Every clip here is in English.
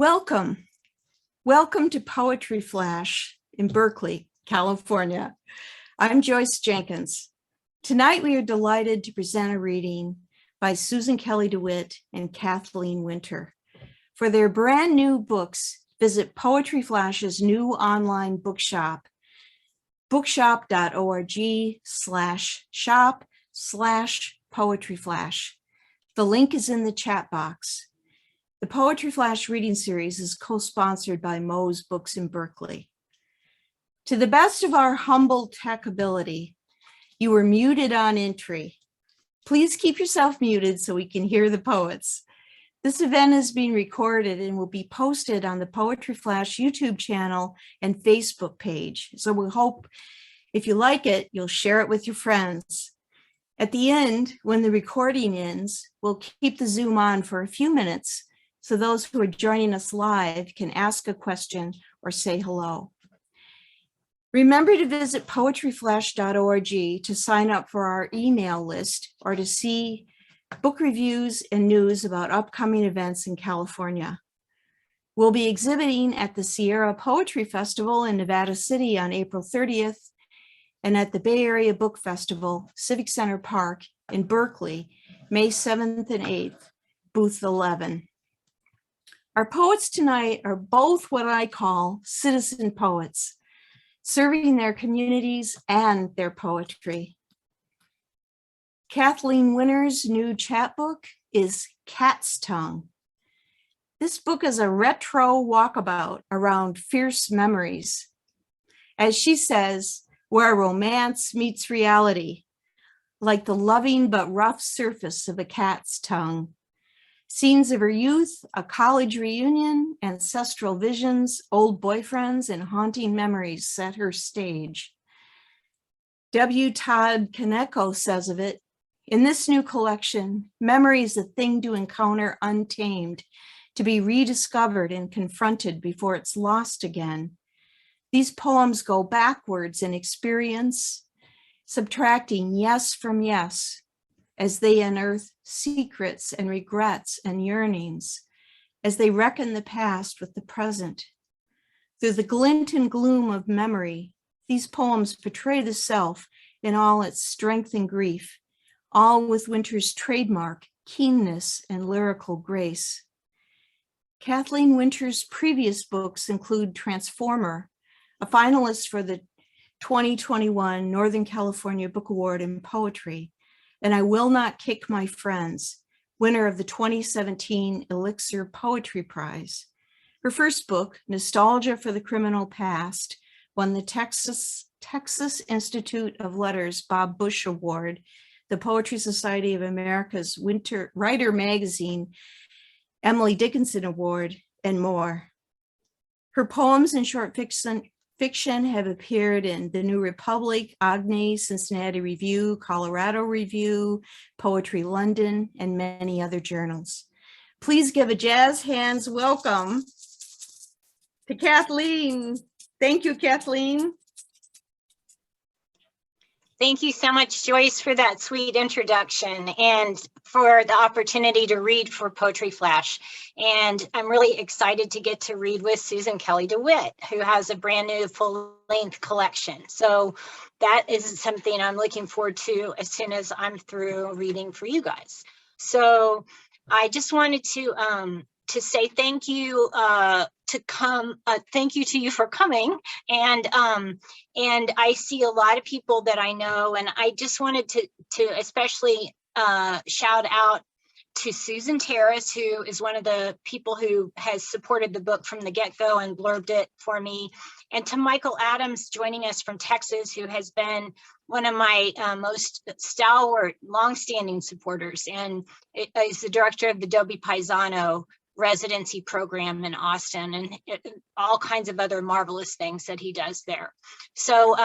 Welcome. Welcome to Poetry Flash in Berkeley, California. I'm Joyce Jenkins. Tonight we are delighted to present a reading by Susan Kelly-DeWitt and Kathleen Winter. For their brand new books, visit Poetry Flash's new online bookshop, bookshop.org/shop/poetryflash. The link is in the chat box. The Poetry Flash reading series is co-sponsored by Moe's Books in Berkeley. To the best of our humble tech ability, you were muted on entry. Please keep yourself muted so we can hear the poets. This event is being recorded and will be posted on the Poetry Flash YouTube channel and Facebook page. So we hope if you like it, you'll share it with your friends. At the end, when the recording ends, we'll keep the Zoom on for a few minutes so those who are joining us live can ask a question or say hello. Remember to visit poetryflash.org to sign up for our email list or to see book reviews and news about upcoming events in California. We'll be exhibiting at the Sierra Poetry Festival in Nevada City on April 30th and at the Bay Area Book Festival, Civic Center Park in Berkeley, May 7th and 8th, booth 11. Our poets tonight are both what I call citizen poets, serving their communities and their poetry. Kathleen Winter's new chapbook is Cat's Tongue. This book is a retro walkabout around fierce memories. As she says, where romance meets reality, like the loving but rough surface of a cat's tongue. Scenes of her youth, a college reunion, ancestral visions, old boyfriends, and haunting memories set her stage. W. Todd Kaneko says of it, in this new collection, memory is a thing to encounter untamed, to be rediscovered and confronted before it's lost again. These poems go backwards in experience, subtracting yes from yes, as they unearth secrets and regrets and yearnings, as they reckon the past with the present. Through the glint and gloom of memory, these poems portray the self in all its strength and grief, all with Winter's trademark keenness and lyrical grace. Kathleen Winter's previous books include Transformer, a finalist for the 2021 Northern California Book Award in Poetry, and I Will Not Kick My Friends, winner of the 2017 Elixir Poetry Prize. Her first book, Nostalgia for the Criminal Past, won the Texas Institute of Letters Bob Bush Award, the Poetry Society of America's Winter Writer Magazine Emily Dickinson Award, and more. Her poems and short fiction have appeared in The New Republic, Agni, Cincinnati Review, Colorado Review, Poetry London, and many other journals. Please give a jazz hands welcome to Kathleen. Thank you, Kathleen. Thank you so much, Joyce, for that sweet introduction and for the opportunity to read for Poetry Flash. And I'm really excited to get to read with Susan Kelly-DeWitt, who has a brand new full-length collection. So that is something I'm looking forward to as soon as I'm through reading for you guys. So I just wanted to say thank you thank you to you for coming, and I see a lot of people that I know, and I just wanted to especially shout out to Susan Terrace, who is one of the people who has supported the book from the get-go and blurbed it for me, and to Michael Adams joining us from Texas, who has been one of my most stalwart, longstanding supporters, and is the director of the Dobie Paisano residency program in Austin, and all kinds of other marvelous things that he does there. So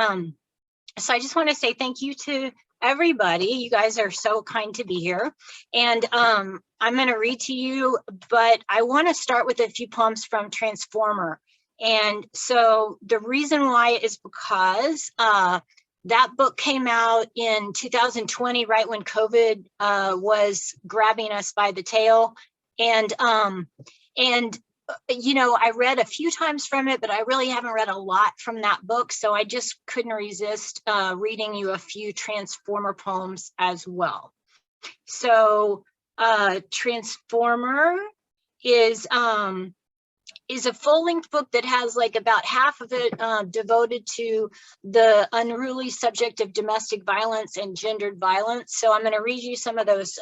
so I just want to say thank you to everybody. You guys are so kind to be here, and I'm going to read to you, but I want to start with a few poems from Transformer. And so the reason why is because that book came out in 2020, right when COVID was grabbing us by the tail. And I read a few times from it, but I really haven't read a lot from that book. So I just couldn't resist reading you a few Transformer poems as well. So Transformer is a full-length book that has like about half of it devoted to the unruly subject of domestic violence and gendered violence. So I'm going to read you some of those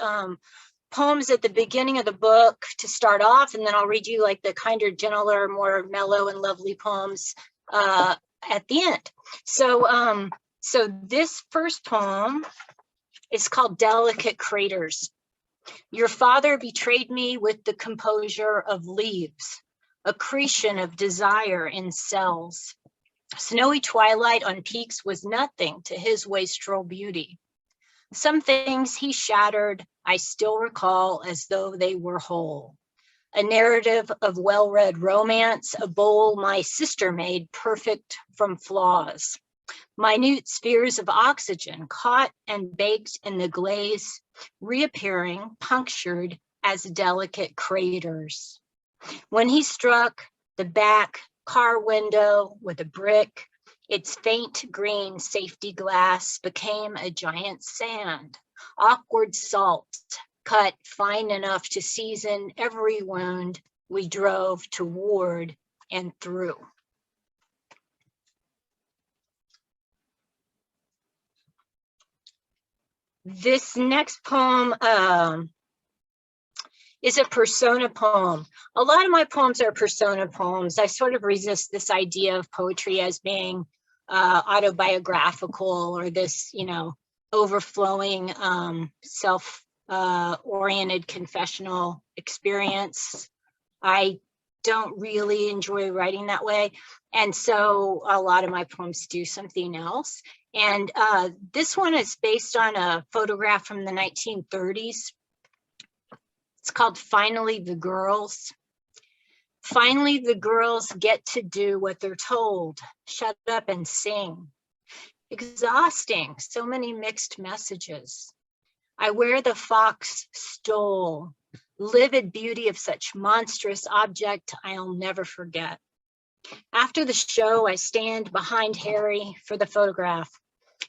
poems at the beginning of the book to start off, and then I'll read you like the kinder, gentler, more mellow and lovely poems at the end. So this first poem is called Delicate Craters. Your father betrayed me with the composure of leaves, accretion of desire in cells. Snowy twilight on peaks was nothing to his wastrel beauty. Some things he shattered, I still recall as though they were whole. A narrative of well-read romance, a bowl my sister made perfect from flaws. Minute spheres of oxygen caught and baked in the glaze, reappearing, punctured as delicate craters. When he struck the back car window with a brick, its faint green safety glass became a giant sand, awkward salt, cut fine enough to season every wound we drove toward and through. This next poem is a persona poem. A lot of my poems are persona poems. I sort of resist this idea of poetry as being autobiographical or this, overflowing self-oriented confessional experience. I don't really enjoy writing that way. And so a lot of my poems do something else. And this one is based on a photograph from the 1930s. It's called Finally the Girls. Finally, the girls get to do what they're told. Shut up and sing. Exhausting, so many mixed messages. I wear the fox stole, livid beauty of such monstrous object I'll never forget. After the show, I stand behind Harry for the photograph.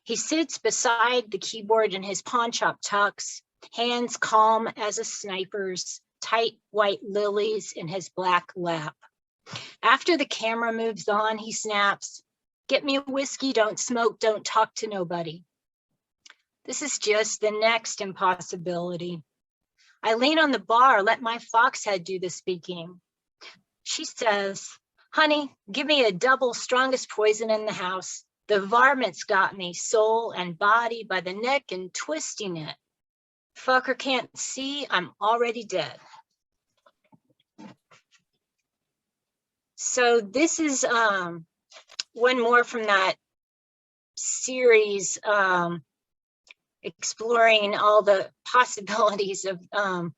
He sits beside the keyboard in his pawn shop tux, hands calm as a sniper's, tight white lilies in his black lap. After the camera moves on, he snaps, "Get me a whiskey, don't smoke, don't talk to nobody." This is just the next impossibility. I lean on the bar, let my foxhead do the speaking. She says, "Honey, give me a double strongest poison in the house. The varmint's got me, soul and body by the neck and twisting it. Fucker can't see, I'm already dead." So this is one more from that series, exploring all the possibilities of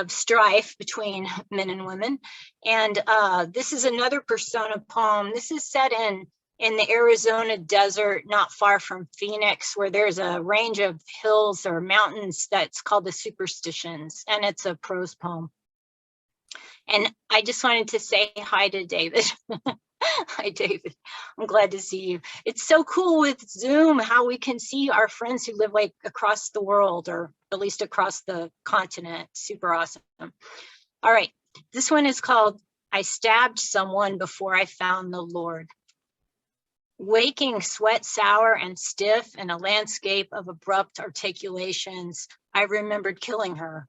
strife between men and women. And this is another persona poem. This is set in the Arizona desert, not far from Phoenix, where there's a range of hills or mountains that's called the Superstitions, and it's a prose poem. And I just wanted to say hi to David. Hi, David. I'm glad to see you. It's so cool with Zoom how we can see our friends who live like across the world, or at least across the continent. Super awesome. All right, this one is called I Stabbed Someone Before I Found the Lord. Waking sweat sour and stiff in a landscape of abrupt articulations, I remembered killing her.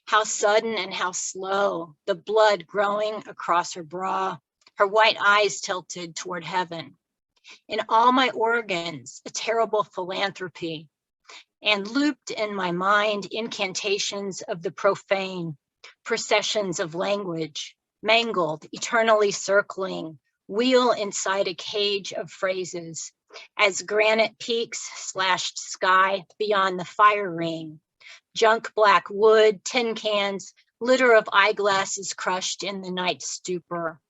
How sudden and how slow, the blood growing across her bra, her white eyes tilted toward heaven. In all my organs, a terrible philanthropy, and looped in my mind incantations of the profane, processions of language, mangled, eternally circling, wheel inside a cage of phrases, as granite peaks slashed sky beyond the fire ring. Junk black wood, tin cans, litter of eyeglasses crushed in the night stupor.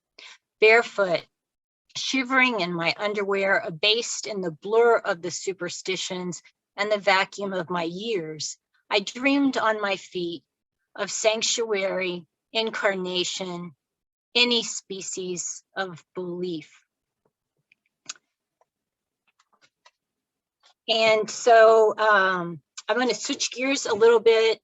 Barefoot, shivering in my underwear, abased in the blur of the superstitions and the vacuum of my years, I dreamed on my feet of sanctuary, incarnation, any species of belief. And so I'm going to switch gears a little bit.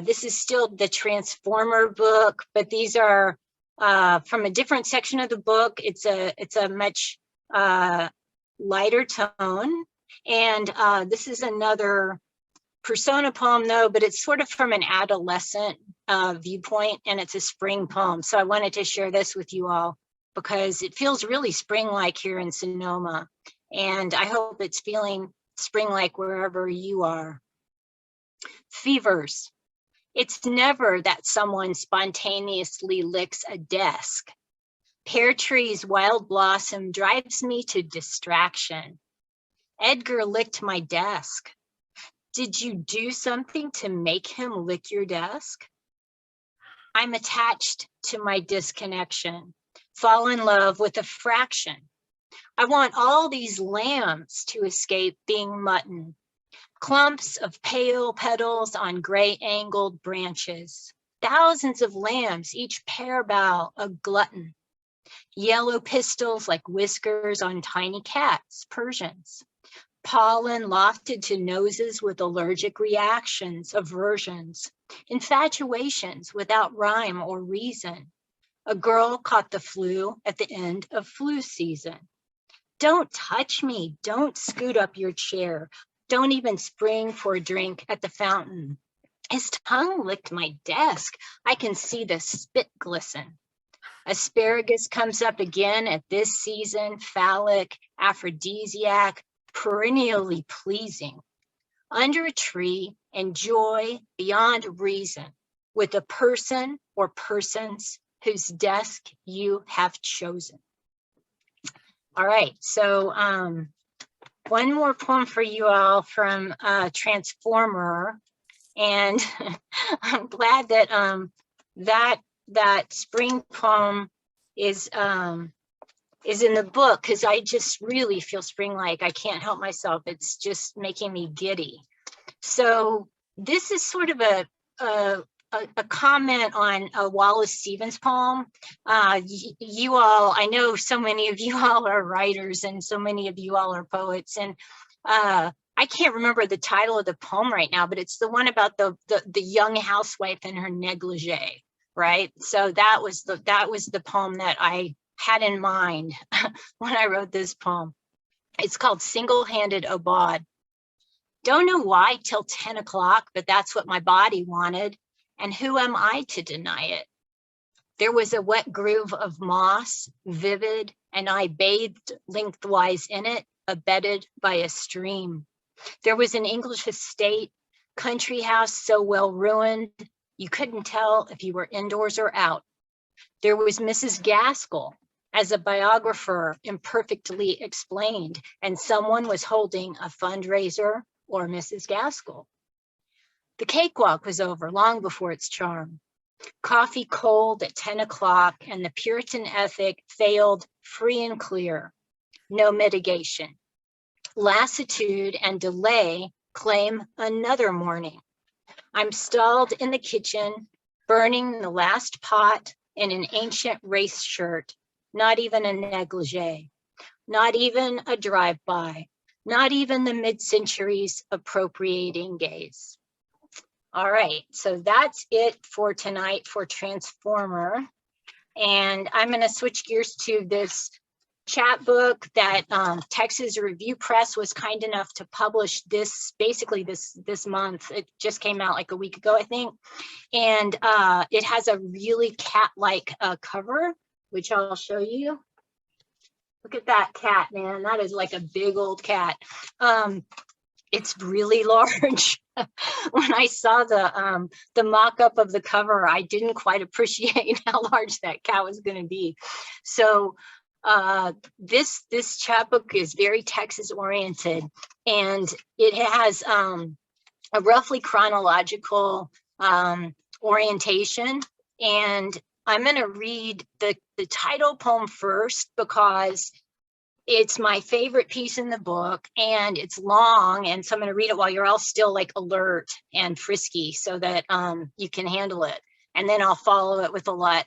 This is still the Transformer book, but these are from a different section of the book. It's a much lighter tone. And this is another persona poem though, but it's sort of from an adolescent viewpoint, and it's a spring poem. So I wanted to share this with you all because it feels really spring-like here in Sonoma. And I hope it's feeling spring-like wherever you are. Fevers. It's never that someone spontaneously licks a desk. Pear tree's wild blossom drives me to distraction. Edgar licked my desk. Did you do something to make him lick your desk? I'm attached to my disconnection, fall in love with a fraction. I want all these lambs to escape being mutton, clumps of pale petals on gray angled branches, thousands of lambs, each pear bough a glutton, yellow pistils like whiskers on tiny cats, Persians, pollen lofted to noses with allergic reactions, aversions, infatuations without rhyme or reason. A girl caught the flu at the end of flu season. Don't touch me, don't scoot up your chair, don't even spring for a drink at the fountain. His tongue licked my desk, I can see the spit glisten. Asparagus comes up again at this season, phallic, aphrodisiac, perennially pleasing. Under a tree, enjoy beyond reason with a person or persons whose desk you have chosen. All right, so one more poem for you all from Transformer, and I'm glad that that spring poem is in the book because I just really feel spring-like. I can't help myself. It's just making me giddy. So this is sort of a comment on a Wallace Stevens poem. You all, I know so many of you all are writers and so many of you all are poets, and I can't remember the title of the poem right now, but it's the one about the young housewife and her negligee, right? So that was the poem that I had in mind when I wrote this poem. It's called Single-Handed Aubade. Don't know why till 10 o'clock, but that's what my body wanted. And who am I to deny it? There was a wet groove of moss, vivid, and I bathed lengthwise in it, abetted by a stream. There was an English estate, country house so well ruined, you couldn't tell if you were indoors or out. There was Mrs. Gaskell, as a biographer imperfectly explained, and someone was holding a fundraiser or Mrs. Gaskell. The cakewalk was over long before its charm. Coffee cold at 10 o'clock, and the Puritan ethic failed free and clear. No mitigation. Lassitude and delay claim another morning. I'm stalled in the kitchen, burning the last pot in an ancient race shirt, not even a negligee, not even a drive-by, not even the mid-centuries appropriating gaze. All right, so that's it for tonight for Transformer. And I'm going to switch gears to this chapbook that Texas Review Press was kind enough to publish this month. It just came out like a week ago, I think. And it has a really cat-like cover, which I'll show you. Look at that cat, man. That is like a big old cat. It's really large. When I saw the mock-up of the cover, I didn't quite appreciate how large that cat was going to be. So this chapbook is very Texas oriented, and it has a roughly chronological orientation. And I'm going to read the title poem first because it's my favorite piece in the book, and it's long, and so I'm going to read it while you're all still like alert and frisky so that you can handle it. and then I'll follow it with a lot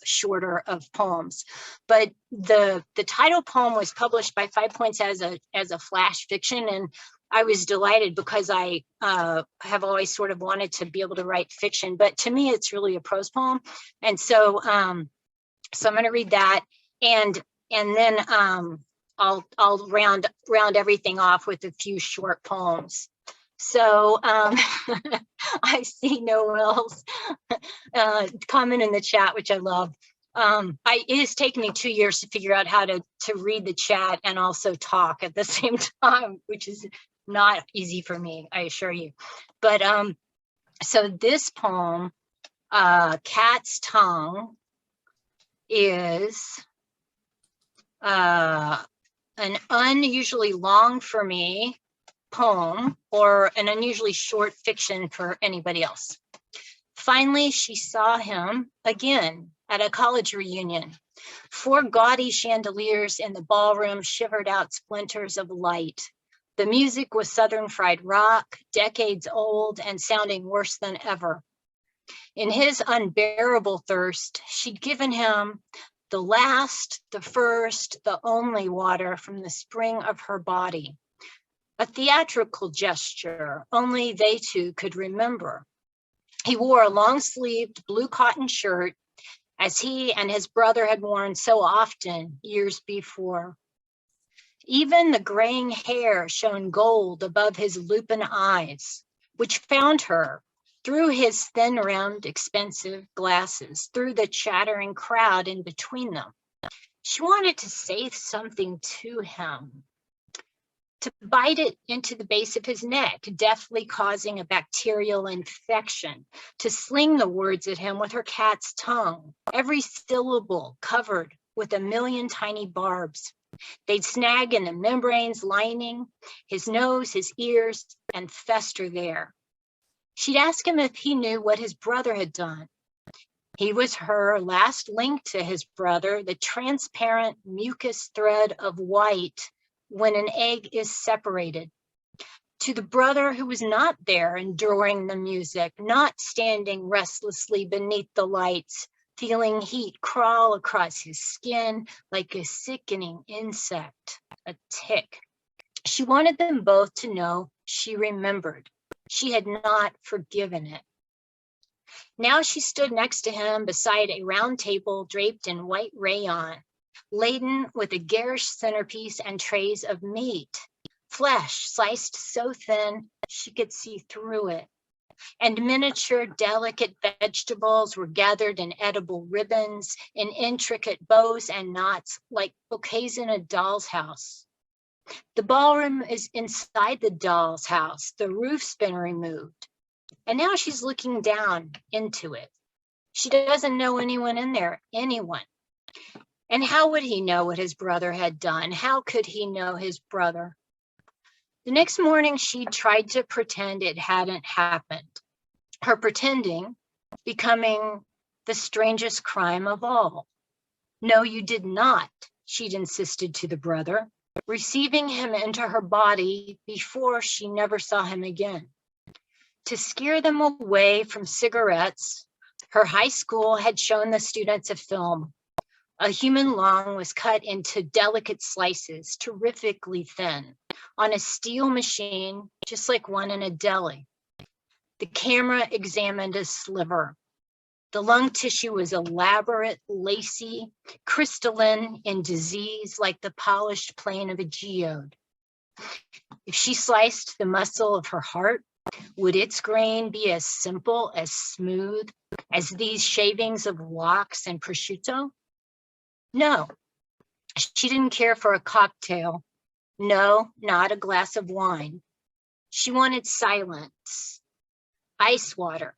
shorter of poems. But the title poem was published by 5 Points as a flash fiction, and I was delighted because I have always sort of wanted to be able to write fiction, but to me it's really a prose poem. And so so I'm going to read that, and then I'll round everything off with a few short poems. So I see Noel's comment in the chat, which I love. It has taken me 2 years to figure out how to read the chat and also talk at the same time, which is not easy for me, I assure you. But so this poem, Cat's Tongue, is an unusually long for me poem, or an unusually short fiction for anybody else. Finally, she saw him again at a college reunion. 4 gaudy chandeliers in the ballroom shivered out splinters of light. The music was Southern fried rock, decades old and sounding worse than ever. In his unbearable thirst, she'd given him the last, the first, the only water from the spring of her body. A theatrical gesture only they two could remember. He wore a long-sleeved blue cotton shirt, as he and his brother had worn so often years before. Even the graying hair shone gold above his lupin eyes, which found her through his thin, round, expensive glasses, through the chattering crowd in between them. She wanted to say something to him, to bite it into the base of his neck, deftly causing a bacterial infection, to sling the words at him with her cat's tongue, every syllable covered with a million tiny barbs. They'd snag in the membranes lining his nose, his ears, and fester there. She'd ask him if he knew what his brother had done. He was her last link to his brother, the transparent mucus thread of white when an egg is separated. To the brother who was not there enduring the music, not standing restlessly beneath the lights, feeling heat crawl across his skin like a sickening insect, a tick. She wanted them both to know she remembered. She had not forgiven it. Now she stood next to him beside a round table draped in white rayon, laden with a garish centerpiece and trays of meat, flesh sliced so thin she could see through it, and miniature delicate vegetables were gathered in edible ribbons, in intricate bows and knots like bouquets in a doll's house. The ballroom is inside the doll's house, the roof's been removed, and now she's looking down into it. She doesn't know anyone in there, anyone. And how would he know what his brother had done? How could he know his brother? The next morning, she tried to pretend it hadn't happened. Her pretending becoming the strangest crime of all. No, you did not, she'd insisted to the brother, receiving him into her body before she never saw him again. To scare them away from cigarettes, her high school had shown the students a film. A human lung was cut into delicate slices, terrifically thin, on a steel machine, just like one in a deli. The camera examined a sliver. The lung tissue was elaborate, lacy, crystalline in disease, like the polished plane of a geode. If she sliced the muscle of her heart, would its grain be as simple, as smooth, as these shavings of lox and prosciutto? No, she didn't care for a cocktail. No, not a glass of wine. She wanted silence, ice water.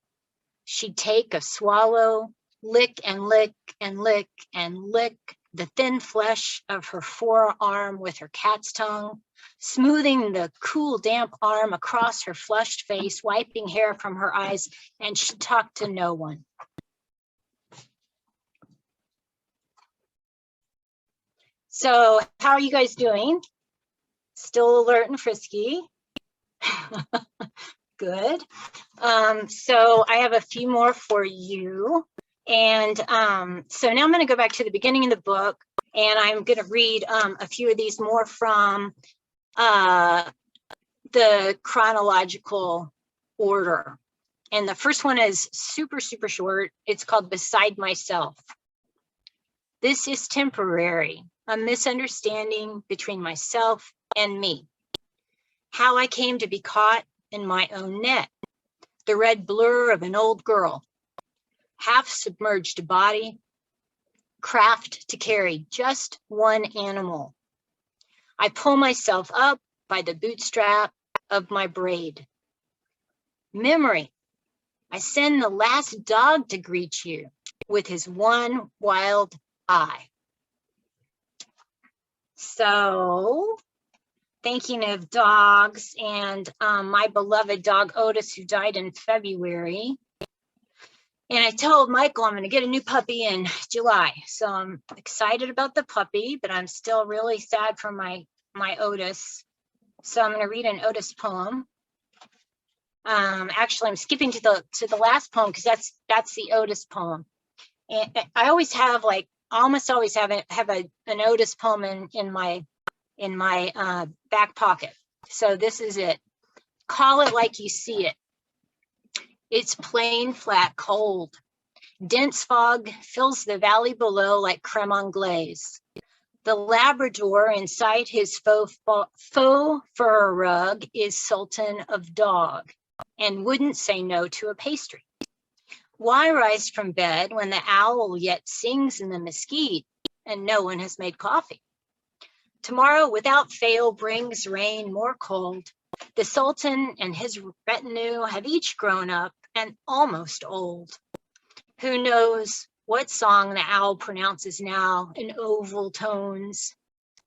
She'd take a swallow, lick and lick and lick and lick the thin flesh of her forearm with her cat's tongue, smoothing the cool, damp arm across her flushed face, wiping hair from her eyes, and she talked to no one. So how are you guys doing? Still alert and frisky? good. So I have a few more for you. And so now I'm going to go back to the beginning of the book, and I'm going to read a few of these more from the chronological order. And the first one is super, super short. It's called Beside Myself. This is temporary, a misunderstanding between myself and me. How I came to be caught in my own net, the red blur of an old girl, half submerged body, craft to carry just one animal. I pull myself up by the bootstrap of my braid. Memory, I send the last dog to greet you with his one wild eye. So, thinking of dogs and my beloved dog Otis, who died in February. And I told Michael I'm going to get a new puppy in July. So I'm excited about the puppy, but I'm still really sad for my Otis. So I'm going to read an Otis poem. Actually, I'm skipping to the last poem because that's the Otis poem. And I always have almost always have an Otis poem in my back pocket. So this is it. Call it like you see it. It's plain, flat, cold. Dense fog fills the valley below like creme anglaise. The Labrador inside his faux fur rug is sultan of dog and wouldn't say no to a pastry. Why rise from bed when the owl yet sings in the mesquite and no one has made coffee? Tomorrow without fail brings rain more cold. The Sultan and his retinue have each grown up and almost old. Who knows what song the owl pronounces now in oval tones,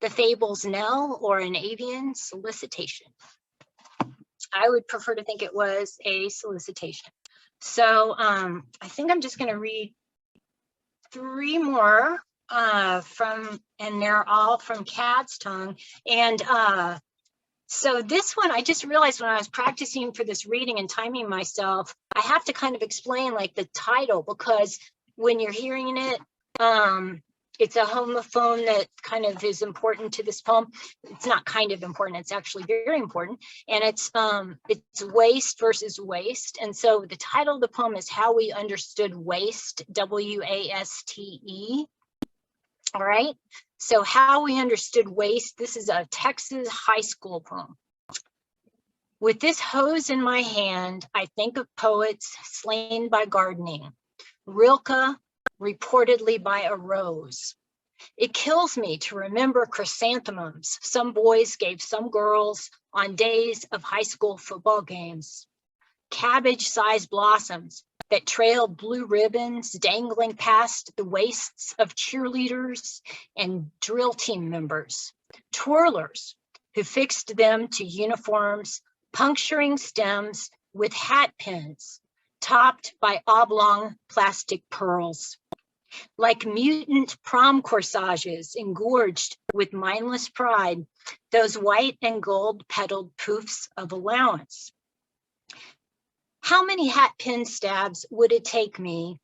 the fable's knell or an avian solicitation. I would prefer to think it was a solicitation. So I think I'm just going to read 3 more and they're all from Cat's Tongue. And so this one, I just realized when I was practicing for this reading and timing myself, I have to kind of explain the title, because when you're hearing it, it's a homophone that kind of is important to this poem. It's not kind of important, it's actually very important. And it's waste versus waste. And so the title of the poem is How We Understood Waste, W-A-S-T-E. All right. So How We Understood Waste, this is a Texas high school poem. With this hose in my hand, I think of poets slain by gardening. Rilke, reportedly by a rose. It kills me to remember chrysanthemums some boys gave some girls on days of high school football games. Cabbage-sized blossoms that trailed blue ribbons dangling past the waists of cheerleaders and drill team members, twirlers who fixed them to uniforms, puncturing stems with hat pins topped by oblong plastic pearls. Like mutant prom corsages engorged with mindless pride, those white and gold petaled poofs of allowance. How many hat pin stabs would it take me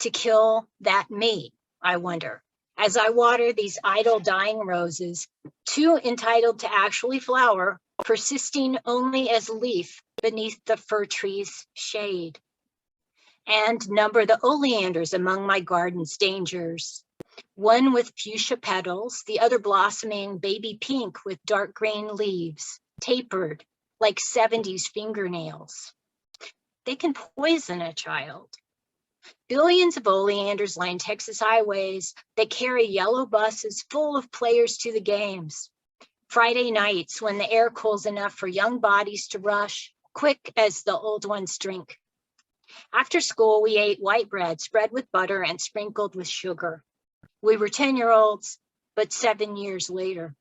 to kill that me, I wonder, as I water these idle dying roses, too entitled to actually flower, persisting only as leaf beneath the fir tree's shade. And number the oleanders among my garden's dangers, one with fuchsia petals, the other blossoming baby pink with dark green leaves, tapered like 70s fingernails. They can poison a child. Billions of oleanders line Texas highways that carry yellow buses full of players to the games. Friday nights when the air cools enough for young bodies to rush, quick as the old ones drink. After school, we ate white bread spread with butter and sprinkled with sugar. We were 10-year-olds, but 7 years later.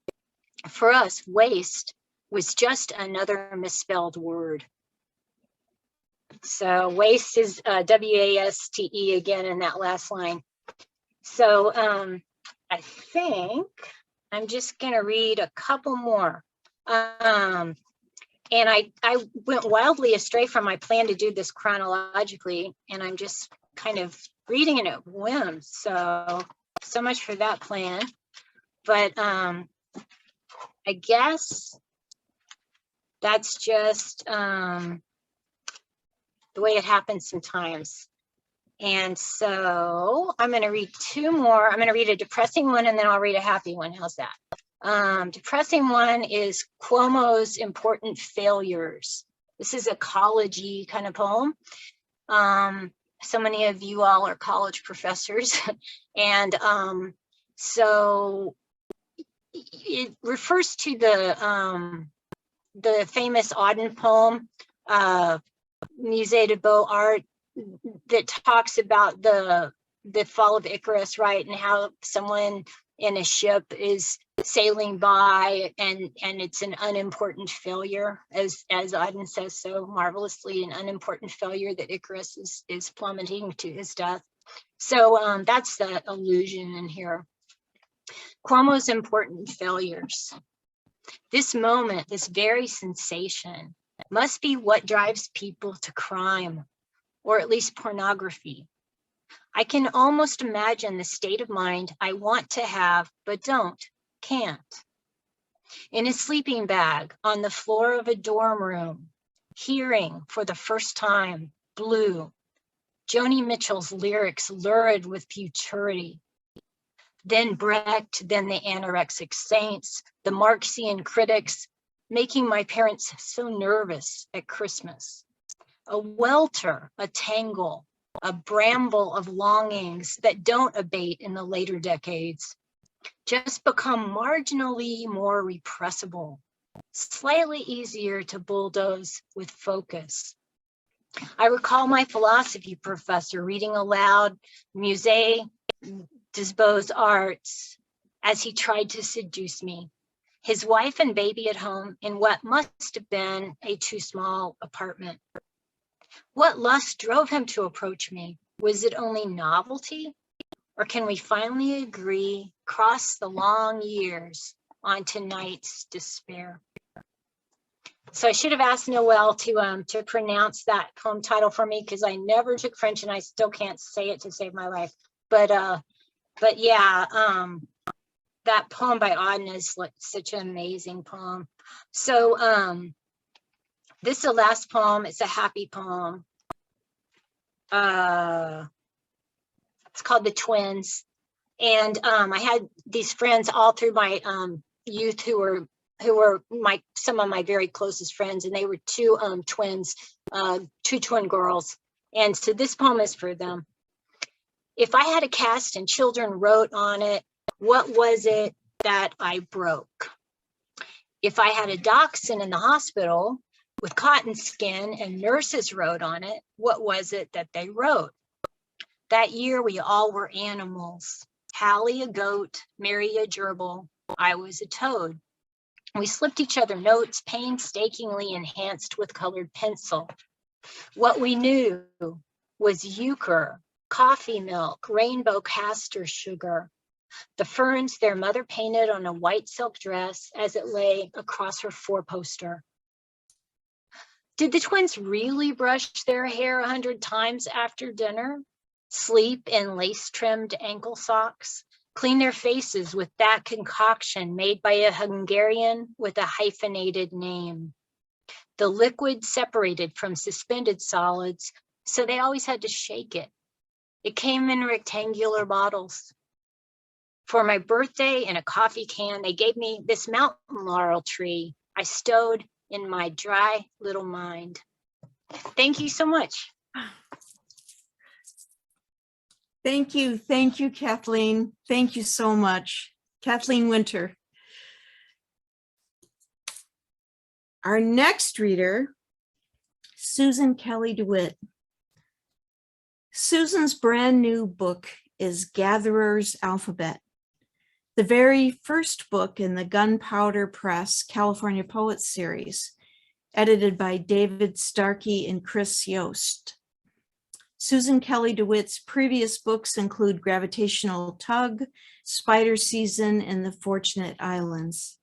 For us, waste was just another misspelled word. So waste is W-A-S-T-E again in that last line. So I think I'm just going to read a couple more. And I went wildly astray from my plan to do this chronologically, and I'm just kind of reading it at whim. So much for that plan. But I guess that's just the way it happens sometimes. And so I'm going to read two more. I'm going to read a depressing one, and then I'll read a happy one. How's that? Depressing one is Cuomo's Important Failures. This is a college-y kind of poem. So many of you all are college professors. And so it refers to the famous Auden poem, Musée de Beaux Arts, that talks about the fall of Icarus, right? And how someone in a ship is sailing by and it's an unimportant failure, as Auden says so marvelously, an unimportant failure that Icarus is plummeting to his death. So that's the allusion in here. Cuomo's Important Failures. This moment, this very sensation, must be what drives people to crime, or at least pornography. I can almost imagine the state of mind I want to have, but can't. In a sleeping bag on the floor of a dorm room, hearing for the first time Blue, Joni Mitchell's lyrics lurid with futurity. Then Brecht, then the anorexic saints, the Marxian critics, making my parents so nervous at Christmas. A welter, a tangle, a bramble of longings that don't abate in the later decades, just become marginally more repressible, slightly easier to bulldoze with focus. I recall my philosophy professor reading aloud Musée des Beaux Arts as he tried to seduce me, his wife and baby at home in what must have been a too small apartment. What lust drove him to approach me? Was it only novelty? Or can we finally agree, cross the long years on tonight's despair? So I should have asked Noelle to pronounce that poem title for me, because I never took French and I still can't say it to save my life. But yeah, that poem by Auden is like such an amazing poem. So this is the last poem. It's a happy poem. It's called The Twins. And I had these friends all through my youth who were some of my very closest friends, and they were two twins, two twin girls. And so this poem is for them. If I had a cast and children wrote on it, what was it that I broke? If I had a dachshund in the hospital with cotton skin and nurses wrote on it, what was it that they wrote? That year we all were animals. Hallie a goat, Mary a gerbil, I was a toad. We slipped each other notes painstakingly enhanced with colored pencil. What we knew was euchre, coffee milk, rainbow castor sugar. The ferns their mother painted on a white silk dress as it lay across her four-poster. Did the twins really brush their hair 100 times after dinner? Sleep in lace-trimmed ankle socks? Clean their faces with that concoction made by a Hungarian with a hyphenated name? The liquid separated from suspended solids, so they always had to shake it. It came in rectangular bottles. For my birthday in a coffee can, they gave me this mountain laurel tree I stowed in my dry little mind. Thank you so much. Thank you, Kathleen. Thank you so much. Kathleen Winter. Our next reader, Susan Kelly-DeWitt. Susan's brand new book is Gatherer's Alphabet, the very first book in the Gunpowder Press California Poets series, edited by David Starkey and Chris Yost. Susan Kelly-DeWitt's previous books include Gravitational Tug, Spider Season, and The Fortunate Islands.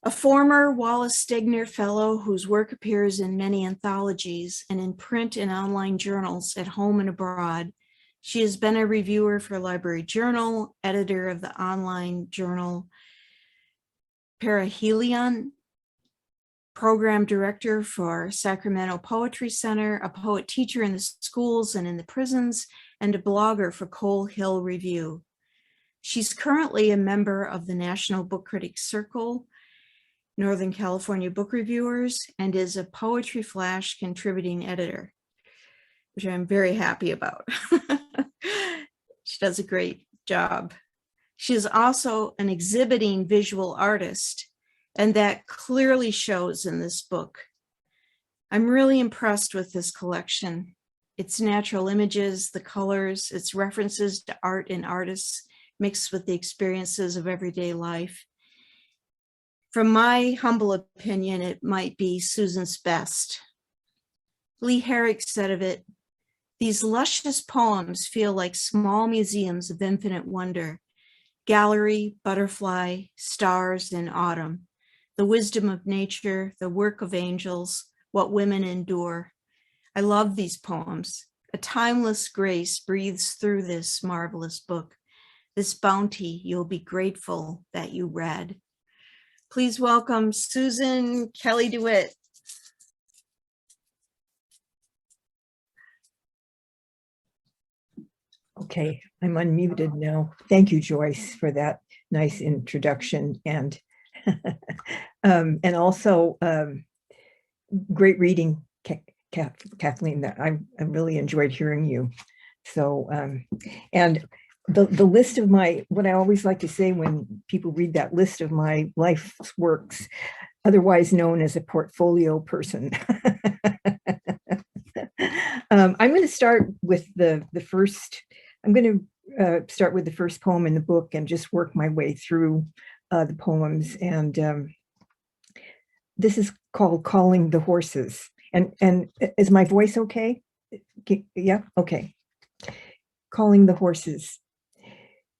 A former Wallace Stegner Fellow whose work appears in many anthologies and in print and online journals at home and abroad, she has been a reviewer for Library Journal, editor of the online journal Perihelion, program director for Sacramento Poetry Center, a poet teacher in the schools and in the prisons, and a blogger for Coal Hill Review. She's currently a member of the National Book Critics Circle, Northern California Book Reviewers, and is a Poetry Flash contributing editor, which I'm very happy about. She does a great job. She is also an exhibiting visual artist, and that clearly shows in this book. I'm really impressed with this collection. Its natural images, the colors, its references to art and artists mixed with the experiences of everyday life. From my humble opinion, it might be Susan's best. Lee Herrick said of it, "These luscious poems feel like small museums of infinite wonder. Gallery, butterfly, stars in autumn, the wisdom of nature, the work of angels, what women endure." I love these poems. A timeless grace breathes through this marvelous book. This bounty you'll be grateful that you read. Please welcome Susan Kelly-DeWitt. Okay, I'm unmuted now. Thank you, Joyce, for that nice introduction, and and also great reading, Kathleen. That I really enjoyed hearing you. So, and the list of what I always like to say when people read that list of my life's works, otherwise known as a portfolio person. I'm going to start with the first. I'm going to start with the first poem in the book and just work my way through the poems. And this is called "Calling the Horses." And is my voice okay? Yeah, okay. Calling the horses.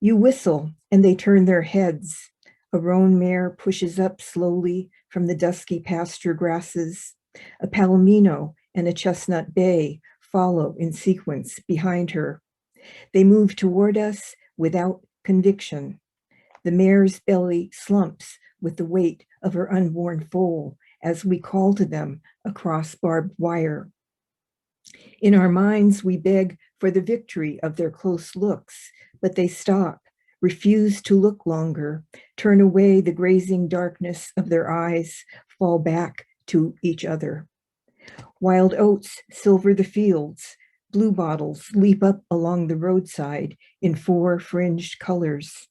You whistle and they turn their heads. A roan mare pushes up slowly from the dusky pasture grasses. A palomino and a chestnut bay follow in sequence behind her. They move toward us without conviction. The mare's belly slumps with the weight of her unborn foal as we call to them across barbed wire. In our minds, we beg for the victory of their close looks, but they stop, refuse to look longer, turn away the grazing darkness of their eyes, fall back to each other. Wild oats silver the fields. Blue bottles leap up along the roadside in 4 fringed colors.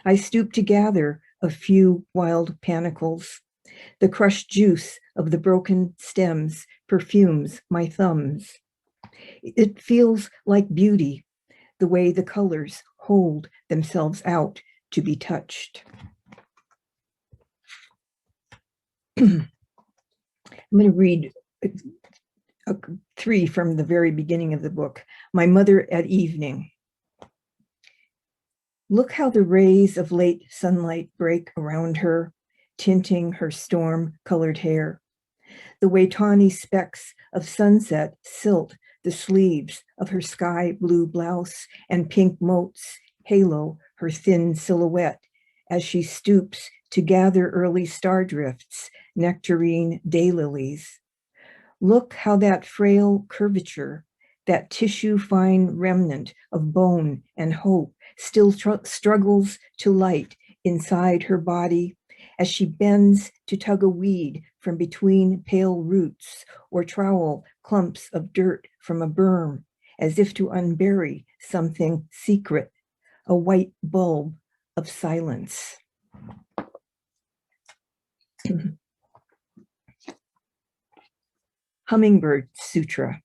I stoop to gather a few wild panicles. The crushed juice of the broken stems perfumes my thumbs. It feels like beauty, the way the colors hold themselves out to be touched. I'm going to read 3 from the very beginning of the book. My Mother at Evening. Look how the rays of late sunlight break around her, tinting her storm-colored hair. The way tawny specks of sunset silt the sleeves of her sky blue blouse, and pink motes halo her thin silhouette as she stoops to gather early star drifts, nectarine daylilies. Look how that frail curvature, that tissue-fine remnant of bone and hope still struggles to light inside her body as she bends to tug a weed from between pale roots or trowel clumps of dirt from a berm, as if to unbury something secret, a white bulb of silence. Hummingbird Sutra.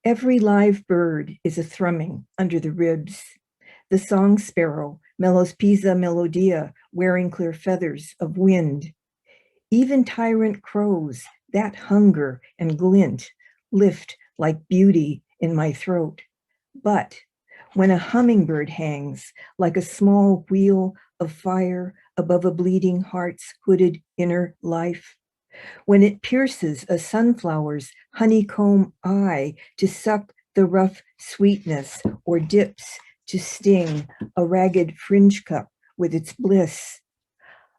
Every live bird is a thrumming under the ribs. The song sparrow, Melospisa melodia, wearing clear feathers of wind. Even tyrant crows, that hunger and glint, lift like beauty in my throat. But when a hummingbird hangs like a small wheel of fire above a bleeding heart's hooded inner life, when it pierces a sunflower's honeycomb eye to suck the rough sweetness, or dips to sting a ragged fringe cup with its bliss.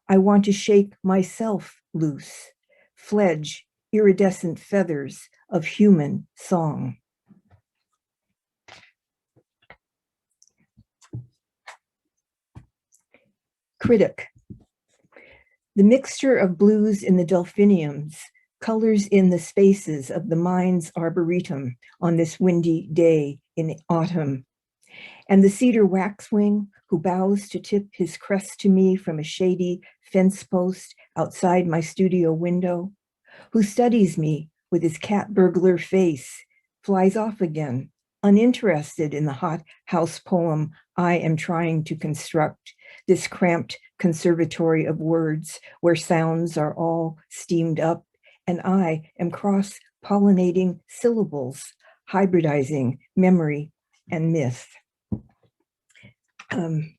I want to shake myself loose, fledge iridescent feathers of human song. Critic. The mixture of blues in the delphiniums, colors in the spaces of the mind's arboretum on this windy day in autumn, and the cedar waxwing who bows to tip his crest to me from a shady fence post outside my studio window, who studies me with his cat burglar face, flies off again, uninterested in the hot house poem I am trying to construct, this cramped conservatory of words where sounds are all steamed up, and I am cross-pollinating syllables, hybridizing memory and myth. I'm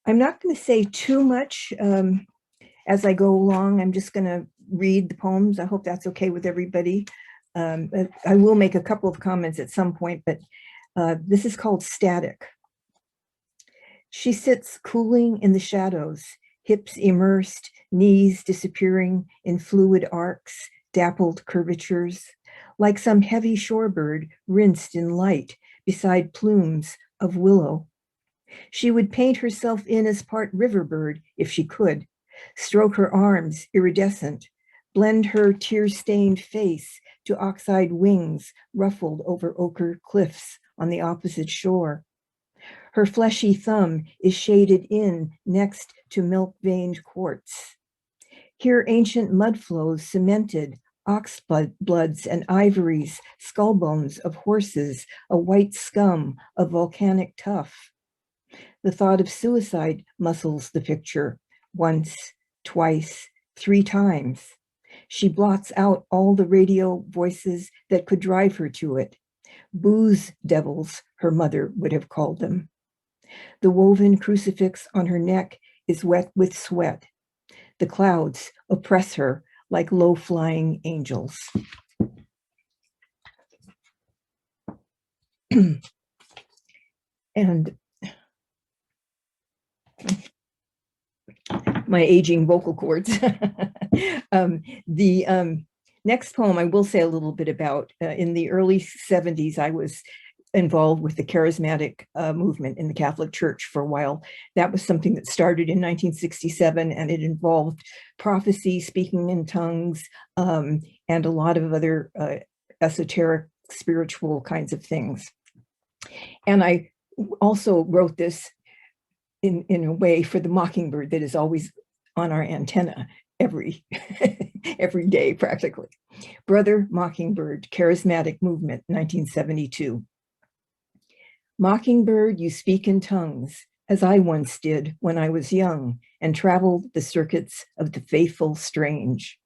not going to say too much as I go along. I'm just going to read the poems. I hope that's okay with everybody. I will make a couple of comments at some point, but this is called Static. She sits cooling in the shadows, hips immersed, knees disappearing in fluid arcs, dappled curvatures, like some heavy shorebird rinsed in light beside plumes of willow. She would paint herself in as part riverbird if she could, stroke her arms iridescent, blend her tear-stained face to oxide wings ruffled over ochre cliffs on the opposite shore. Her fleshy thumb is shaded in next to milk-veined quartz. Here ancient mud flows cemented, ox bloods and ivories, skull bones of horses, a white scum of volcanic tuff. The thought of suicide muscles the picture, once, twice, 3 times. She blots out all the radio voices that could drive her to it. Booze devils, her mother would have called them. The woven crucifix on her neck is wet with sweat. The clouds oppress her like low-flying angels. And my aging vocal cords. The next poem I will say a little bit about. In the early 70s, I was involved with the charismatic movement in the Catholic Church for a while. That was something that started in 1967, and it involved prophecy, speaking in tongues, and a lot of other esoteric spiritual kinds of things. And I also wrote this in a way for the mockingbird that is always on our antenna every day practically. Brother Mockingbird, Charismatic Movement, 1972. Mockingbird, you speak in tongues, as I once did when I was young and traveled the circuits of the faithful strange.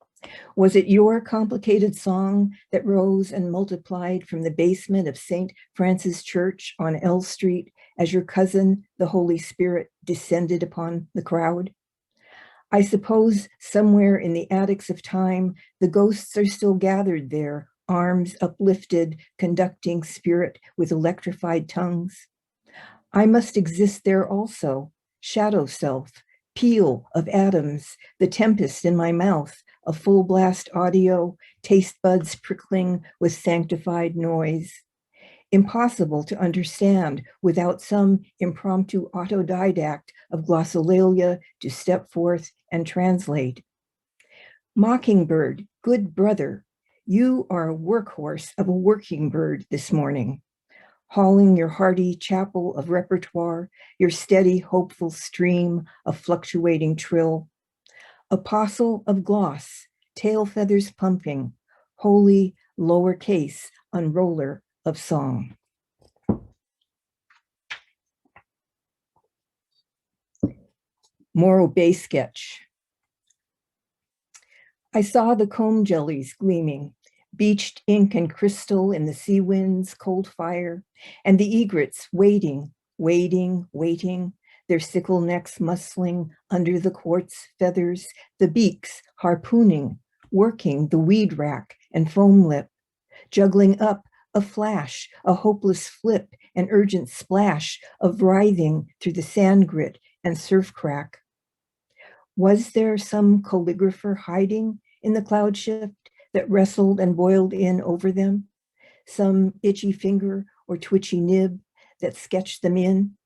Was it your complicated song that rose and multiplied from the basement of St. Francis Church on L Street as your cousin, the Holy Spirit, descended upon the crowd? I suppose somewhere in the attics of time, the ghosts are still gathered there, arms uplifted, conducting spirit with electrified tongues. I must exist there also, shadow self, peal of atoms, the tempest in my mouth, a full blast audio, taste buds prickling with sanctified noise. Impossible to understand without some impromptu autodidact of glossolalia to step forth and translate. Mockingbird, good brother, you are a workhorse of a working bird this morning, hauling your hearty chapel of repertoire, your steady, hopeful stream of fluctuating trill. Apostle of gloss, tail feathers pumping, holy lowercase unroller of song. Morro Bay sketch. I saw the comb jellies gleaming, beached ink and crystal in the sea wind's cold fire, and the egrets waiting, their sickle necks muscling under the quartz feathers, the beaks harpooning, working the weed rack and foam lip, juggling up a flash, a hopeless flip, an urgent splash of writhing through the sand grit and surf crack. Was there some calligrapher hiding in the cloud shift that wrestled and boiled in over them? Some itchy finger or twitchy nib that sketched them in,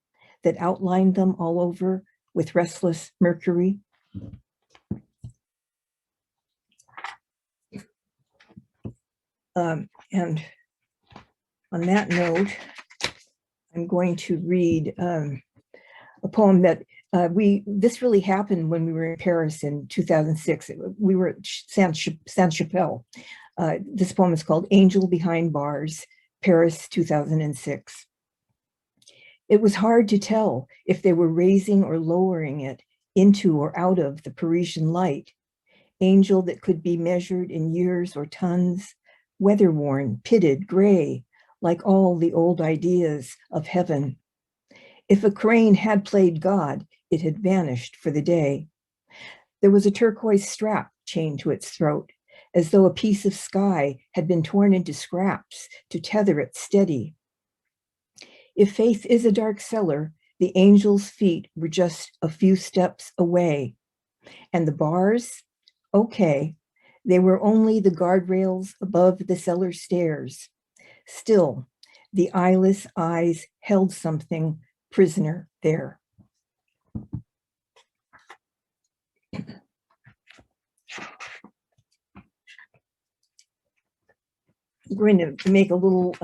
that outlined them all over with restless mercury? And on that note, I'm going to read a poem that this really happened when we were in Paris in 2006. We were at Saint-Chapelle. This poem is called Angel Behind Bars, Paris, 2006. It was hard to tell if they were raising or lowering it into or out of the Parisian light. Angel that could be measured in years or tons, weather-worn, pitted, gray, like all the old ideas of heaven. If a crane had played God, it had vanished for the day. There was a turquoise strap chained to its throat, as though a piece of sky had been torn into scraps to tether it steady. If faith is a dark cellar, the angel's feet were just a few steps away. And the bars? Okay, they were only the guardrails above the cellar stairs. Still, the eyeless eyes held something prisoner there. We're going to make a little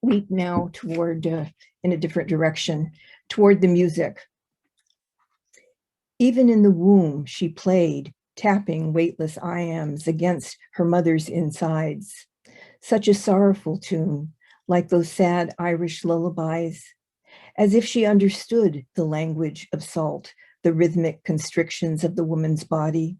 leap now toward, in a different direction, toward the music. Even in the womb, she played, tapping weightless iambs against her mother's insides. Such a sorrowful tune, like those sad Irish lullabies, as if she understood the language of salt, the rhythmic constrictions of the woman's body.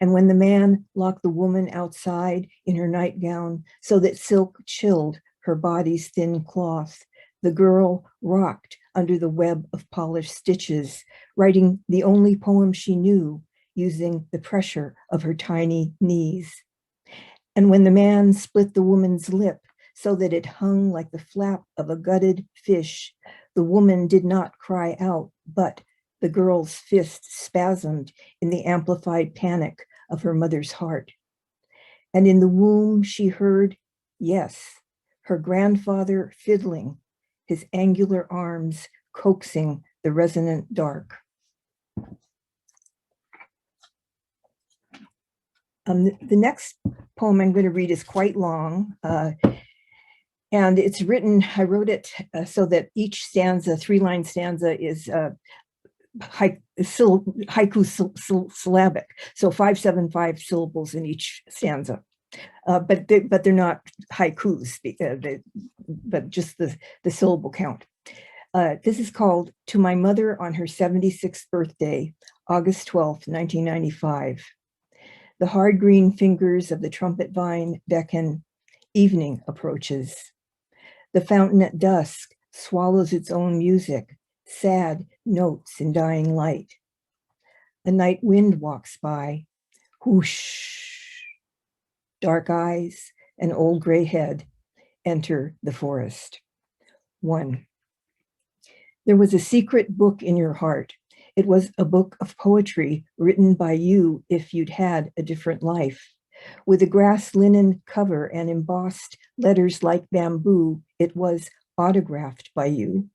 And when the man locked the woman outside in her nightgown so that silk chilled her body's thin cloth, the girl rocked under the web of polished stitches, writing the only poem she knew, using the pressure of her tiny knees. And when the man split the woman's lip so that it hung like the flap of a gutted fish, the woman did not cry out, but the girl's fist spasmed in the amplified panic of her mother's heart. And in the womb, she heard, yes, her grandfather fiddling, his angular arms coaxing the resonant dark. The next poem I'm going to read is quite long, and it's written, I wrote it so that each stanza, three-line stanza, is haiku syllabic, so 575 syllables in each stanza. But they're not haikus, but just the syllable count. This is called To My Mother on Her 76th Birthday, August 12th, 1995. The hard green fingers of the trumpet vine beckon. Evening approaches. The fountain at dusk swallows its own music, sad notes in dying light. A night wind walks by. Whoosh. Dark eyes, an old gray head, enter the forest. 1. There was a secret book in your heart. It was a book of poetry written by you if you'd had a different life. With a grass linen cover and embossed letters like bamboo, it was autographed by you.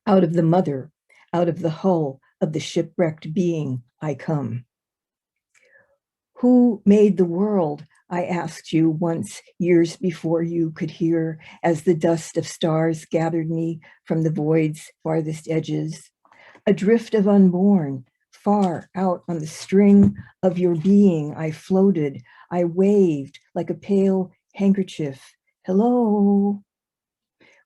Out of the mother, out of the hull of the shipwrecked being, I come. Who made the world? I asked you once, years before you could hear, as the dust of stars gathered me from the void's farthest edges. A drift of unborn, far out on the string of your being, I floated, I waved like a pale handkerchief. Hello.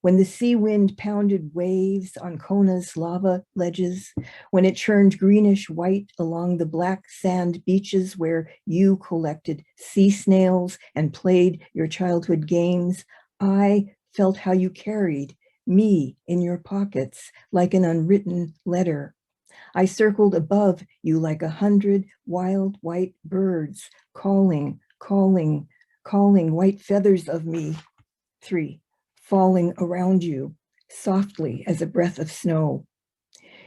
When the sea wind pounded waves on Kona's lava ledges, when it churned greenish white along the black sand beaches where you collected sea snails and played your childhood games, I felt how you carried me in your pockets like an unwritten letter. I circled above you like 100 wild white birds, calling, calling, calling white feathers of me. 3, falling around you, softly as a breath of snow.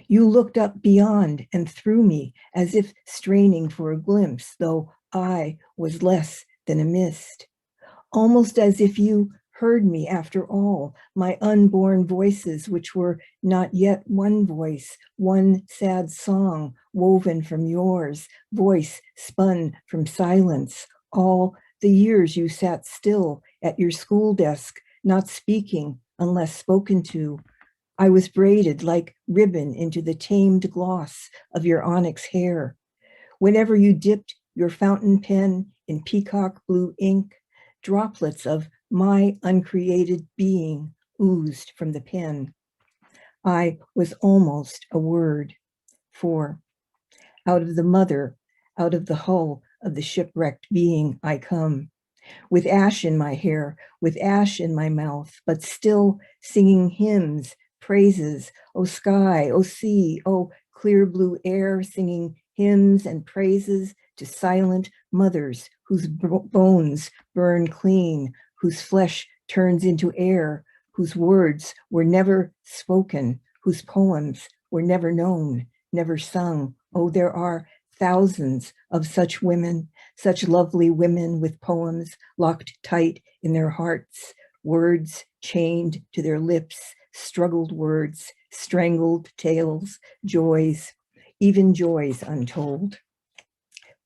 You looked up beyond and through me as if straining for a glimpse, though I was less than a mist. Almost as if you heard me after all, my unborn voices, which were not yet one voice, one sad song woven from yours, voice spun from silence, all the years you sat still at your school desk, not speaking unless spoken to. I was braided like ribbon into the tamed gloss of your onyx hair. Whenever you dipped your fountain pen in peacock blue ink, droplets of my uncreated being oozed from the pen. I was almost a word. 4, out of the mother, out of the hull of the shipwrecked being I come, with ash in my hair, with ash in my mouth, but still singing hymns, praises, oh sky, oh sea, oh clear blue air, singing hymns and praises to silent mothers whose bones burn clean, whose flesh turns into air, whose words were never spoken, whose poems were never known, never sung. Oh, there are thousands of such women, such lovely women with poems locked tight in their hearts, words chained to their lips, struggled words, strangled tales, joys, even joys untold.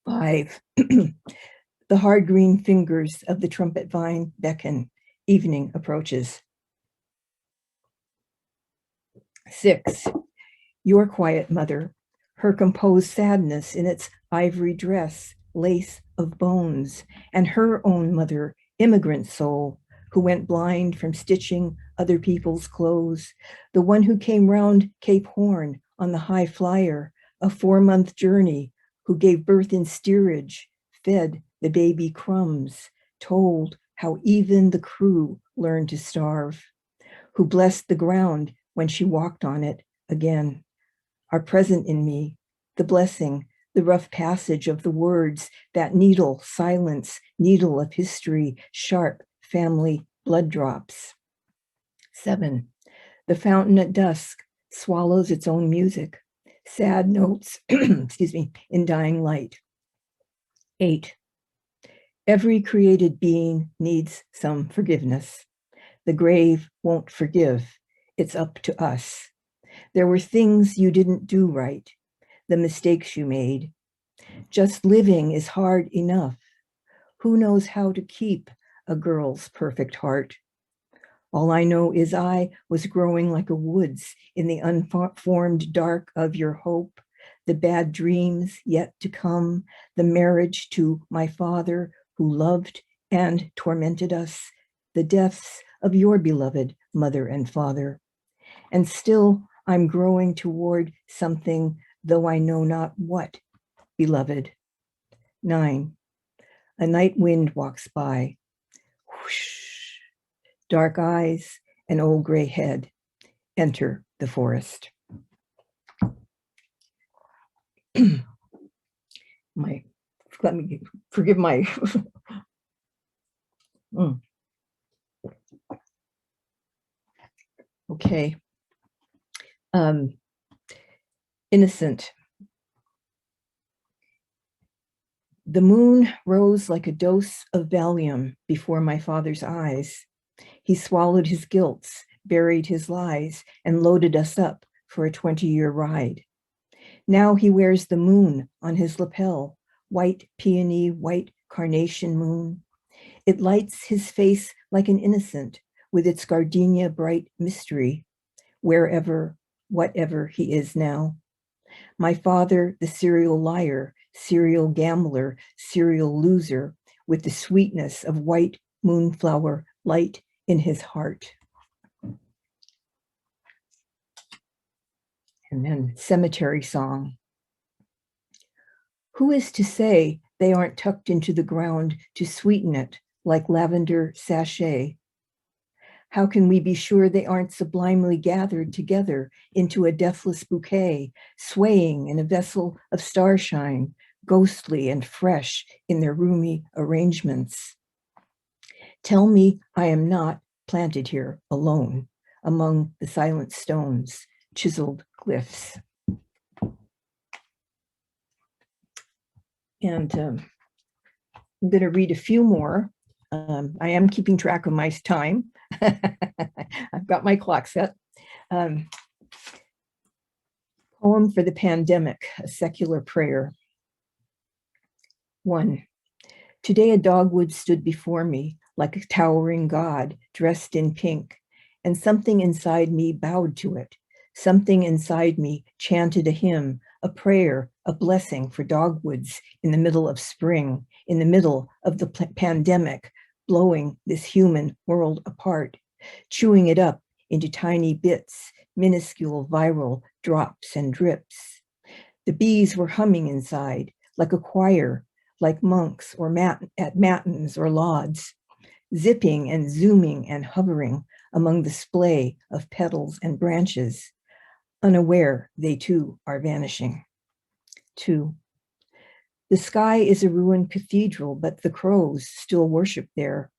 5, the hard green fingers of the trumpet vine beckon. Evening approaches. 6, your quiet mother, her composed sadness in its ivory dress, lace of bones, and her own mother, immigrant soul, who went blind from stitching other people's clothes, the one who came round Cape Horn on the High Flyer, a 4-month journey, who gave birth in steerage, fed the baby crumbs, told how even the crew learned to starve, who blessed the ground when she walked on it again, are present in me, the blessing, the rough passage of the words, that needle, silence, needle of history, sharp family blood drops. 7, the fountain at dusk swallows its own music, sad notes, excuse me, in dying light. 8, every created being needs some forgiveness. The grave won't forgive. It's up to us. There were things you didn't do right, the mistakes you made. Just living is hard enough. Who knows how to keep a girl's perfect heart? All I know is I was growing like a woods in the unformed dark of your hope, the bad dreams yet to come, the marriage to my father who loved and tormented us, the deaths of your beloved mother and father. And still I'm growing toward something, though I know not what, beloved. 9, a night wind walks by. Whoosh. Dark eyes, an old gray head, enter the forest. Let me forgive my. Okay. Innocent. The moon rose like a dose of Valium before my father's eyes. He swallowed his guilts, buried his lies, and loaded us up for a 20-year ride. Now he wears the moon on his lapel, white peony, white carnation moon. It lights his face like an innocent with its gardenia bright mystery, wherever, whatever he is now. My father, the serial liar, serial gambler, serial loser, with the sweetness of white moonflower light in his heart. And then cemetery song. Who is to say they aren't tucked into the ground to sweeten it like lavender sachet? How can we be sure they aren't sublimely gathered together into a deathless bouquet, swaying in a vessel of starshine, ghostly and fresh in their roomy arrangements? Tell me I am not planted here alone among the silent stones, chiseled glyphs. And I'm going to read a few more. I am keeping track of my time. I've got my clock set. Poem for the Pandemic, a Secular Prayer. 1. Today a dogwood stood before me like a towering god dressed in pink, and something inside me bowed to it. Something inside me chanted a hymn, a prayer, a blessing for dogwoods in the middle of spring, in the middle of the pandemic, blowing this human world apart, chewing it up into tiny bits, minuscule viral drops and drips. The bees were humming inside, like a choir, like monks or at matins or lauds, zipping and zooming and hovering among the splay of petals and branches, unaware they too are vanishing. 2. The sky is a ruined cathedral, but the crows still worship there.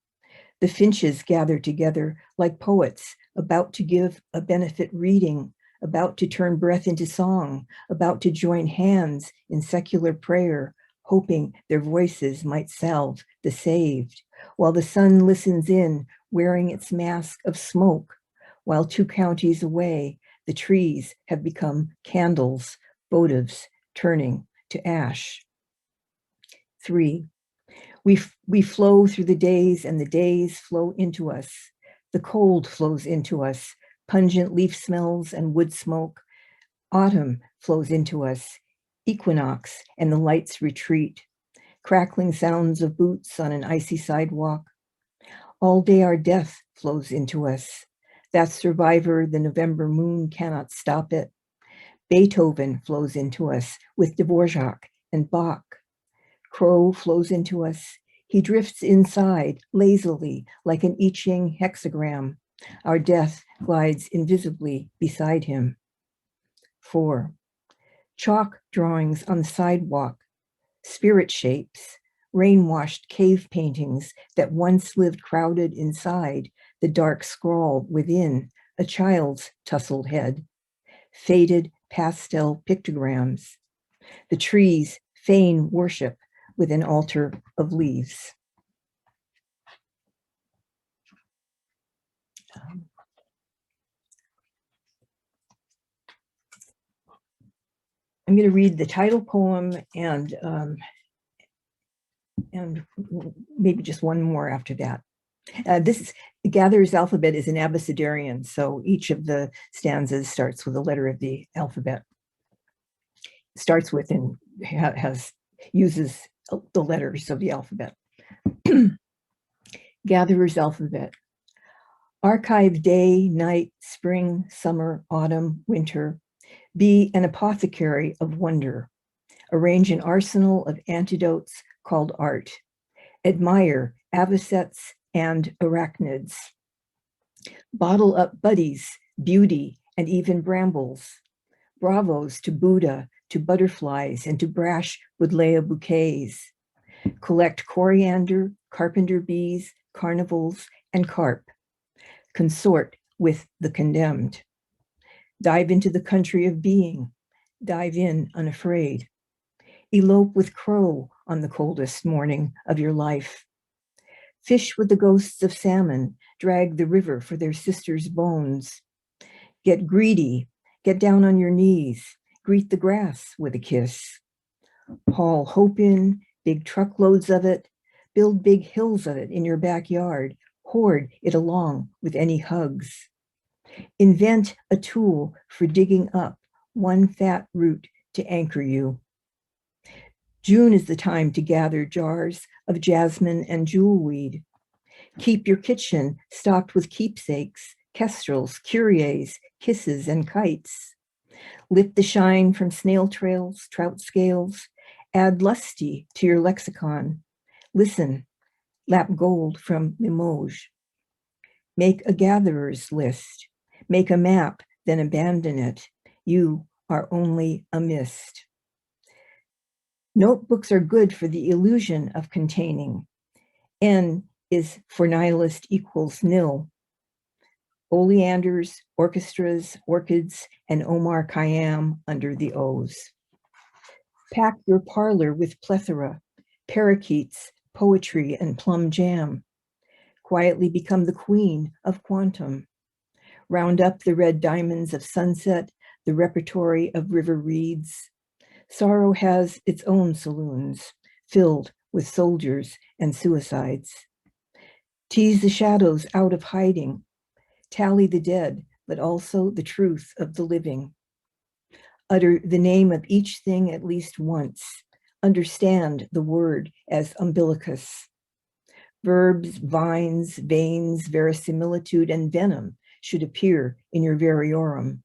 The finches gather together like poets about to give a benefit reading, about to turn breath into song, about to join hands in secular prayer, hoping their voices might salve the saved, while the sun listens in, wearing its mask of smoke, while 2 counties away, the trees have become candles, votives turning to ash. 3. We flow through the days, and the days flow into us. The cold flows into us, pungent leaf smells and wood smoke. Autumn flows into us, equinox and the lights retreat. Crackling sounds of boots on an icy sidewalk. All day our death flows into us. That survivor, the November moon cannot stop it. Beethoven flows into us with Dvorak and Bach. Crow flows into us. He drifts inside lazily like an I Ching hexagram. Our death glides invisibly beside him. 4. Chalk drawings on the sidewalk, spirit shapes, rain-washed cave paintings that once lived crowded inside, the dark scrawl within, a child's tousled head. Faded pastel pictograms. The trees feign worship with an altar of leaves. I'm going to read the title poem and maybe just one more after that. Gatherer's Alphabet is an abecedarian, so each of the stanzas starts with a letter of the alphabet. Starts with and uses the letters of the alphabet. Gatherer's Alphabet. Archive day, night, spring, summer, autumn, winter. Be an apothecary of wonder. Arrange an arsenal of antidotes called art. Admire avocets and arachnids. Bottle up buddies, beauty, and even brambles. Bravos to Buddha, to butterflies, and to brash woodlea bouquets. Collect coriander, carpenter bees, carnivals, and carp. Consort with the condemned. Dive into the country of being. Dive in unafraid. Elope with crow on the coldest morning of your life. Fish with the ghosts of salmon. Drag the river for their sisters' bones. Get greedy. Get down on your knees. Greet the grass with a kiss. Haul hope in, big truckloads of it. Build big hills of it in your backyard. Hoard it along with any hugs. Invent a tool for digging up one fat root to anchor you. June is the time to gather jars of jasmine and jewelweed. Keep your kitchen stocked with keepsakes, kestrels, curios, kisses, and kites. Lift the shine from snail trails, trout scales. Add lusty to your lexicon. Listen, lap gold from Limoges. Make a gatherer's list. Make a map, then abandon it. You are only a mist. Notebooks are good for the illusion of containing. N is for nihilist equals nil. Oleanders, orchestras, orchids, and Omar Khayyam under the O's. Pack your parlor with plethora, parakeets, poetry, and plum jam. Quietly become the queen of quantum. Round up the red diamonds of sunset, the repertory of river reeds. Sorrow has its own saloons, filled with soldiers and suicides. Tease the shadows out of hiding. Tally the dead, but also the truth of the living. Utter the name of each thing at least once. Understand the word as umbilicus. Verbs, vines, veins, verisimilitude, and venom should appear in your variorum.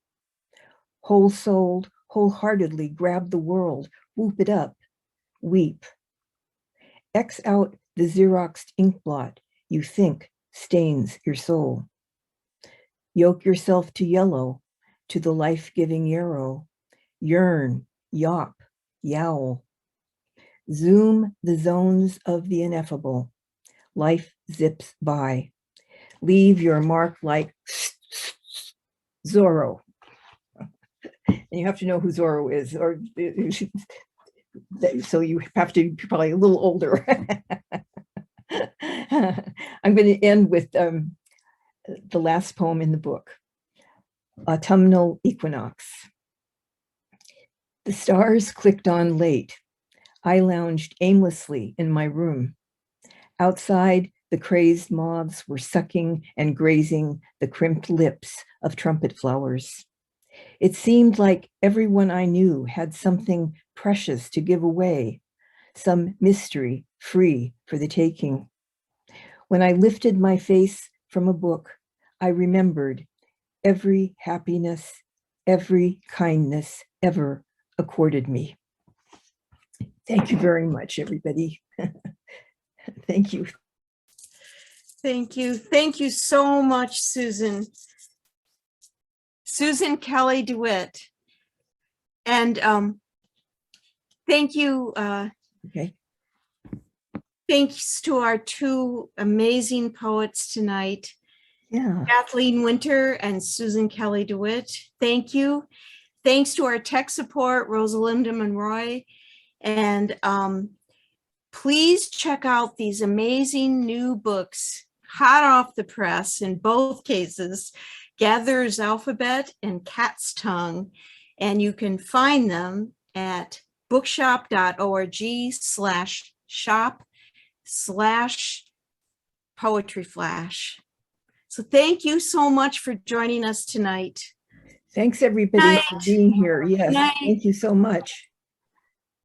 Whole-souled, wholeheartedly grab the world, whoop it up, weep. X out the Xeroxed ink blot you think stains your soul. Yoke yourself to yellow, to the life-giving yarrow. Yearn, yawp, yowl. Zoom the zones of the ineffable. Life zips by. Leave your mark like Zorro. And you have to know who Zorro is, or so you have to be probably a little older. I'm going to end with the last poem in the book, Autumnal Equinox. The stars clicked on late. I lounged aimlessly in my room. Outside, the crazed moths were sucking and grazing the crimped lips of trumpet flowers. It seemed like everyone I knew had something precious to give away, some mystery free for the taking. When I lifted my face from a book, I remembered every happiness, every kindness ever accorded me. Thank you very much, everybody. Thank you. Thank you. Thank you so much, Susan. Susan Kelly-DeWitt. And thank you. Okay. Thanks to our two amazing poets tonight, Yeah. Kathleen Winter and Susan Kelly-DeWitt. Thank you. Thanks to our tech support, Rosalinda Monroy. And please check out these amazing new books, hot off the press in both cases, Gatherer's Alphabet and Cat's Tongue. And you can find them at bookshop.org/shop/poetryflash. So thank you so much for joining us tonight. Thanks, everybody, for being here. Yes, Night. thank you so much.